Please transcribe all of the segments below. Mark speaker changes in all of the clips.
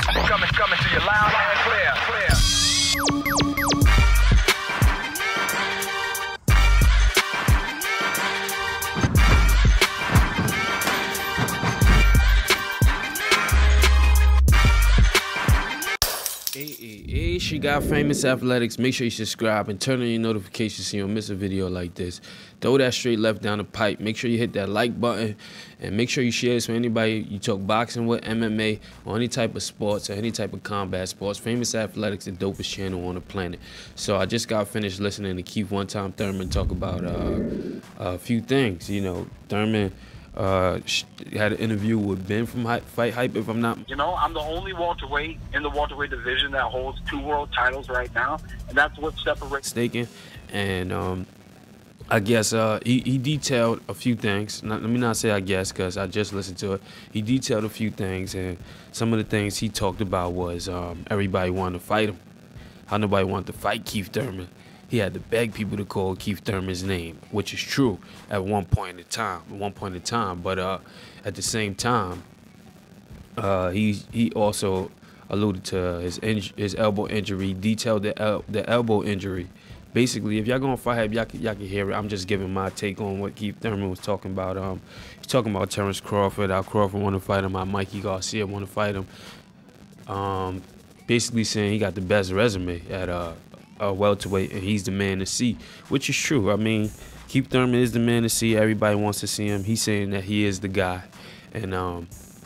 Speaker 1: Coming to you loud and clear.
Speaker 2: Hey, she got famous athletics. Make sure you subscribe and turn on your notifications so you don't miss a video like this. Throw that straight left down the pipe. Make sure you hit that like button and make sure you share this with anybody you talk boxing with, MMA, or any type of sports or any type of combat sports. Famous Athletics, the dopest channel on the planet. So I just got finished listening to Keith One Time Thurman talk about a few things. You know, Thurman had an interview with Ben from Fight Hype, if I'm not.
Speaker 3: You know, I'm the only welterweight in the welterweight division that holds 2 world titles right now, and that's what separates.
Speaker 2: Mistaken, and I guess he detailed a few things. Let me not say I guess, because I just listened to it. He detailed a few things, and some of the things he talked about was everybody wanted to fight him. How nobody wanted to fight Keith Thurman. He had to beg people to call Keith Thurman's name, which is true at one point in time. But at the same time, he also alluded to his elbow injury, detailed the elbow injury. Basically, if y'all gonna fight him, y'all can hear it. I'm just giving my take on what Keith Thurman was talking about. He's talking about Terrence Crawford. How Crawford want to fight him. How Mikey Garcia want to fight him. Basically saying he got the best resume at welterweight, and he's the man to see, which is true. I mean, Keith Thurman is the man to see. Everybody wants to see him. He's saying that he is the guy, and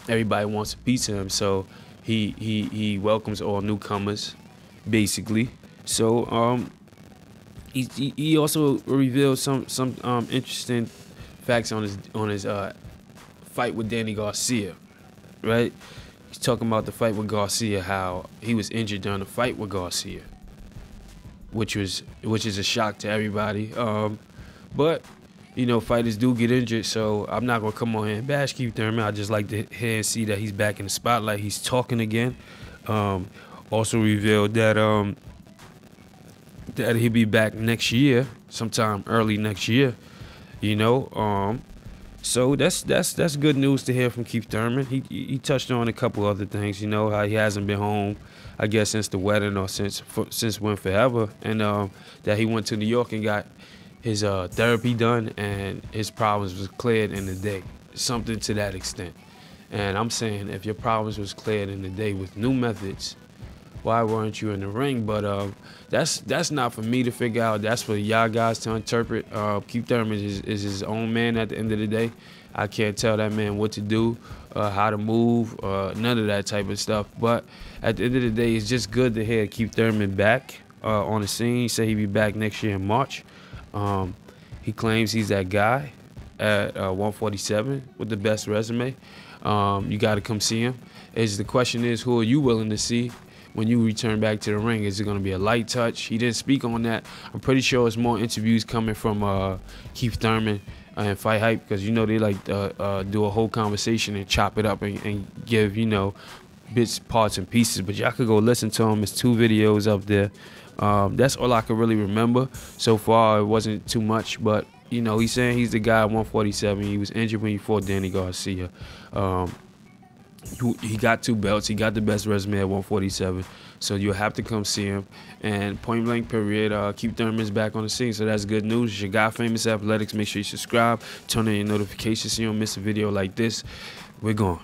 Speaker 2: everybody wants a piece of him. So he welcomes all newcomers, basically. So he also revealed some interesting facts on his fight with Danny Garcia, right? He's talking about the fight with Garcia, how he was injured during the fight with Garcia, which is a shock to everybody. But you know, fighters do get injured, so I'm not gonna come on here and bash Keith Thurman. I just like to hear and see that he's back in the spotlight. He's talking again. Also revealed that that he'll be back next year, sometime early next year. You know, so that's good news to hear from Keith Thurman. He touched on a couple other things. You know, how he hasn't been home, I guess, since the wedding or since When Forever, and that he went to New York and got his therapy done and his problems was cleared in the day, something to that extent. And I'm saying, if your problems was cleared in the day with new methods, why weren't you in the ring? But that's not for me to figure out. That's for y'all guys to interpret. Keith Thurman is his own man at the end of the day. I can't tell that man what to do, how to move, none of that type of stuff. But at the end of the day, it's just good to hear Keith Thurman back on the scene. He said he'll be back next year in March. He claims he's that guy at 147 with the best resume. You got to come see him. The question is, who are you willing to see when you return back to the ring? Is it going to be a light touch? He didn't speak on that. I'm pretty sure it's more interviews coming from Keith Thurman and Fight Hype, because you know they like do a whole conversation and chop it up and give, you know, bits, parts, and pieces. But y'all could go listen to him. It's 2 videos up there. That's all I could really remember so far. It wasn't too much, but you know, he's saying he's the guy at 147. He was injured when he fought Danny Garcia. He got 2 belts. He got the best resume at 147. So you'll have to come see him. And point blank period, Keith Thurman's back on the scene. So that's good news. It's your guy, Famous Athletics. Make sure you subscribe. Turn on your notifications so you don't miss a video like this. We're going.